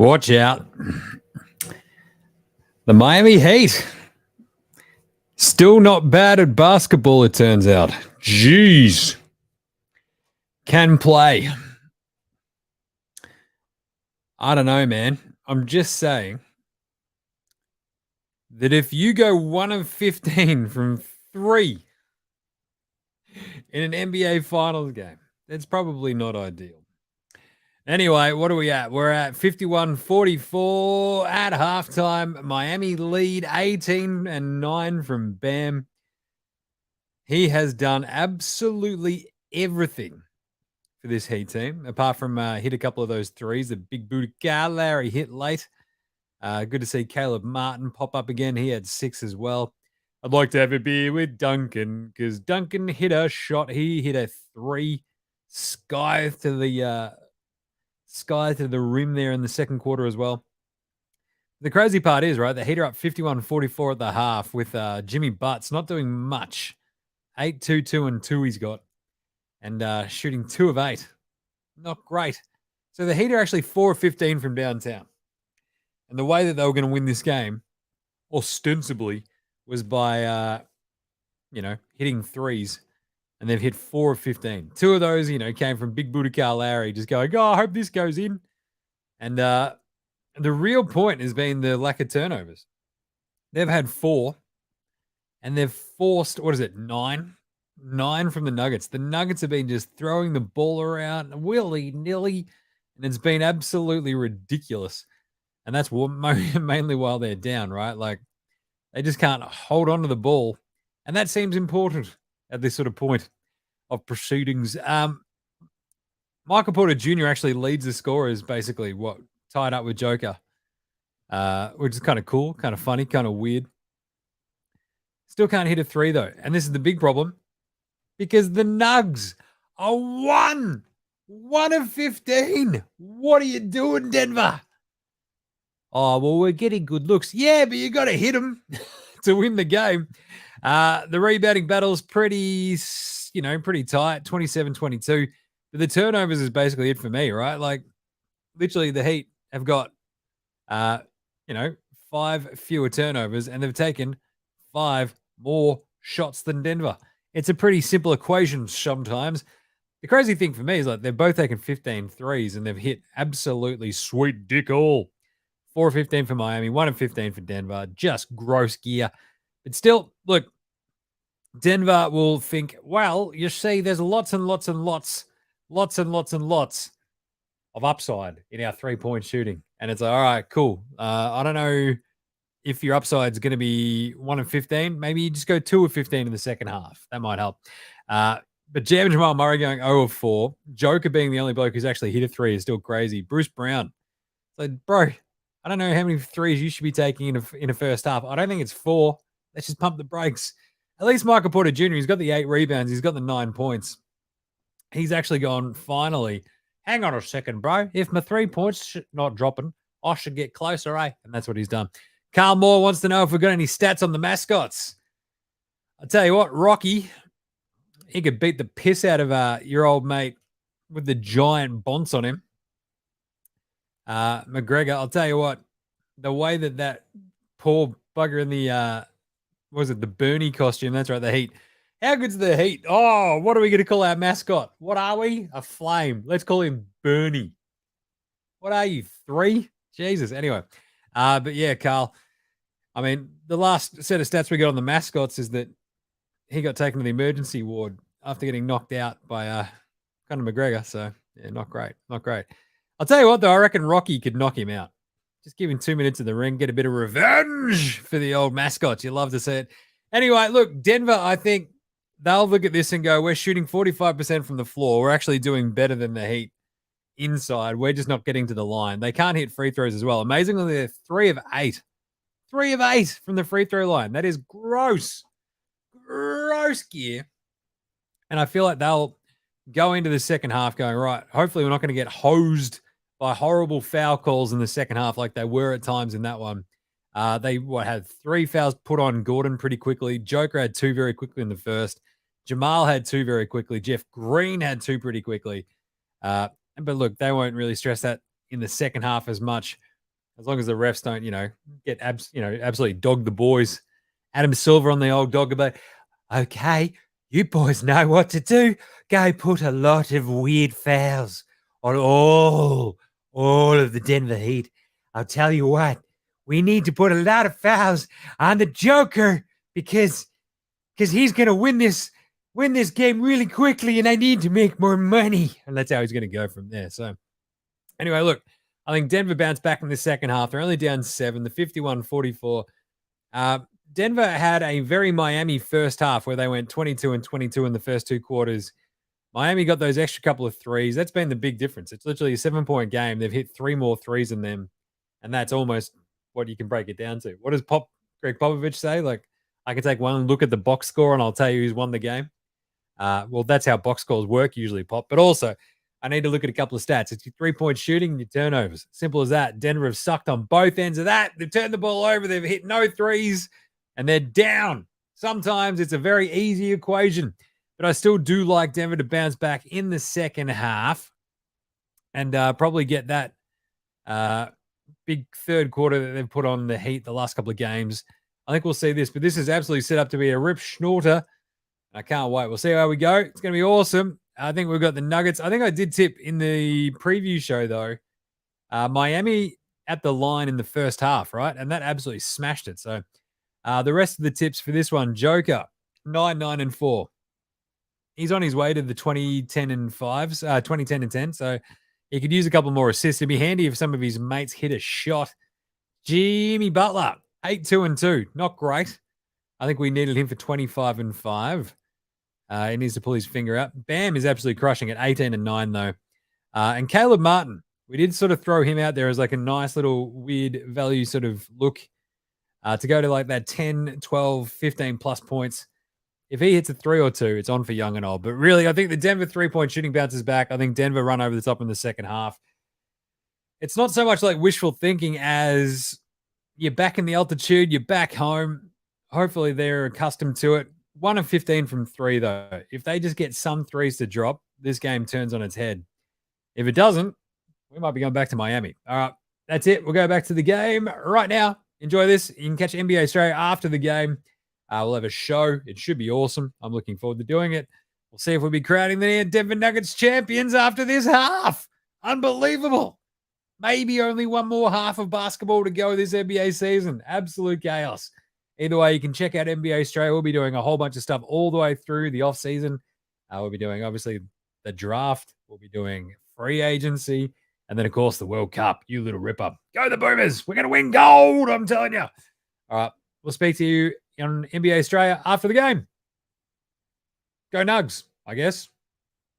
Watch out. The Miami Heat. Still not bad at basketball, it turns out. Jeez. Can play. I don't know, man. I'm just saying that if you go 1 of 15 from 3 in an NBA Finals game, that's probably not ideal. Anyway, what are we at? We're at 51-44 at halftime. Miami lead 18-9 from Bam. He has done absolutely everything for this Heat team, apart from hit a couple of those threes. The big booty guy Larry hit late. Good to see Caleb Martin pop up again. He had 6 as well. I'd like to have a beer with Duncan because Duncan hit a shot. He hit a 3 sky to the rim there in the second quarter as well. The crazy part is, right, the Heat are up 51-44 at the half with Jimmy Butts not doing much. 8-2-2-2 he's got. And shooting 2 of 8. Not great. So the Heat are actually 4 of 15 from downtown. And the way that they were going to win this game, ostensibly, was by, hitting threes. And they've hit 4 of 15. 2 of those, came from Big Booty Carl Larry, just going, I hope this goes in. And the real point has been the lack of turnovers. They've had 4, and they've forced, 9? 9 from the Nuggets. The Nuggets have been just throwing the ball around willy-nilly, and it's been absolutely ridiculous. And that's mainly while they're down, right? Like, they just can't hold on to the ball. And that seems important at this sort of point of proceedings. Michael Porter Jr. actually leads the scorers, basically, tied up with Joker, which is kind of cool, kind of funny, kind of weird. Still can't hit a 3, though. And this is the big problem because the Nugs are 1 of 15. What are you doing, Denver? Oh, well, we're getting good looks. Yeah, but you got to hit them to win the game. The rebounding battle's pretty tight, 27-22. But the turnovers is basically it for me, right? Like, literally, the Heat have got, 5 fewer turnovers, and they've taken 5 more shots than Denver. It's a pretty simple equation sometimes. The crazy thing for me is, like, they've both taken 15 threes, and they've hit absolutely sweet dick all. 4 of 15 for Miami, 1 of 15 for Denver. Just gross gear. But still, look, Denver will think, well, you see, there's lots and lots and lots of upside in our 3-point shooting. And it's like, all right, cool. I don't know if your upside is going to be 1 of 15. Maybe you just go 2 of 15 in the second half. That might help. But Jam and Jamal Murray going 0 of 4. Joker being the only bloke who's actually hit a 3 is still crazy. Bruce Brown. It's like, bro, I don't know how many threes you should be taking in a first half. I don't think it's 4. Let's just pump the brakes. At least Michael Porter Jr., he's got the 8 rebounds. He's got the 9 points. He's actually gone, finally, hang on a second, bro. If my 3 points not dropping, I should get closer, eh? And that's what he's done. Carl Moore wants to know if we've got any stats on the mascots. I'll tell you what, Rocky, he could beat the piss out of your old mate with the giant bonce on him. McGregor, I'll tell you what, the way that poor bugger in the, the Bernie costume, that's right, the Heat. How good's the Heat? Oh, what are we going to call our mascot? What are we? A flame. Let's call him Bernie. What are you, 3? Jesus. Anyway, but yeah, Carl, I mean, the last set of stats we got on the mascots is that he got taken to the emergency ward after getting knocked out by Conor McGregor. So, yeah, not great. Not great. I'll tell you what, though, I reckon Rocky could knock him out. Just give him 2 minutes in the ring, get a bit of revenge for the old mascots. You love to see it. Anyway, look, Denver, I think they'll look at this and go, we're shooting 45% from the floor. We're actually doing better than the Heat inside. We're just not getting to the line. They can't hit free throws as well. Amazingly, they're 3 of 8. 3 of 8 from the free throw line. That is gross. Gross gear. And I feel like they'll go into the second half going, right, hopefully we're not going to get hosed by horrible foul calls in the second half like they were at times in that one. They had 3 fouls put on Gordon pretty quickly. Joker had 2 very quickly in the first. Jamal had 2 very quickly. Jeff Green had 2 pretty quickly. But look, they won't really stress that in the second half as much as long as the refs don't, get absolutely dog the boys. Adam Silver on the old dog about, okay, you boys know what to do. Go put a lot of weird fouls on all of the Denver Heat. I'll tell you what, we need to put a lot of fouls on the Joker because he's going to win this game really quickly, and I need to make more money. And that's how he's going to go from there. So anyway, look, I think Denver bounced back in the second half. They're only down 7, the 51-44. Denver had a very Miami first half where they went 22 and 22 in the first 2 quarters. Miami got those extra couple of threes. That's been the big difference. It's literally a 7-point game. They've hit 3 more threes than them, and that's almost what you can break it down to. What does Greg Popovich say? Like, I can take one look at the box score and I'll tell you who's won the game. Well, that's how box scores work usually, Pop. But also, I need to look at a couple of stats. It's your 3-point shooting and your turnovers. Simple as that. Denver have sucked on both ends of that. They've turned the ball over. They've hit no threes, and they're down. Sometimes it's a very easy equation. But I still do like Denver to bounce back in the second half and probably get that big third quarter that they've put on the Heat the last couple of games. I think we'll see this, but this is absolutely set up to be a rip schnorter. I can't wait. We'll see how we go. It's going to be awesome. I think we've got the Nuggets. I think I did tip in the preview show, though, Miami at the line in the first half, right? And that absolutely smashed it. So the rest of the tips for this one, Joker, 9, 9, and 4. He's on his way to the 2010 and 10. So he could use a couple more assists. It'd be handy if some of his mates hit a shot. Jimmy Butler, 8, 2, and 2. Not great. I think we needed him for 25 and 5. He needs to pull his finger out. Bam is absolutely crushing it. 18 and 9, though. And Caleb Martin, we did sort of throw him out there as like a nice little weird value sort of look to go to like that 10, 12, 15 plus points. If he hits a 3 or 2, it's on for young and old. But really, I think the Denver 3-point shooting bounces back. I think Denver run over the top in the second half. It's not so much like wishful thinking as you're back in the altitude, you're back home. Hopefully they're accustomed to it. 1 of 15 from 3, though. If they just get some threes to drop, this game turns on its head. If it doesn't, we might be going back to Miami. All right, that's it. We'll go back to the game right now. Enjoy this. You can catch NBA Australia after the game. We'll have a show. It should be awesome. I'm looking forward to doing it. We'll see if we'll be crowning the Denver Nuggets champions after this half. Unbelievable. Maybe only one more half of basketball to go this NBA season. Absolute chaos. Either way, you can check out NBA Australia. We'll be doing a whole bunch of stuff all the way through the off-season. We'll be doing, obviously, the draft. We'll be doing free agency. And then, of course, the World Cup. You little ripper. Go the Boomers. We're going to win gold, I'm telling you. All right. We'll speak to you on NBA Australia after the game. Go Nugs, I guess.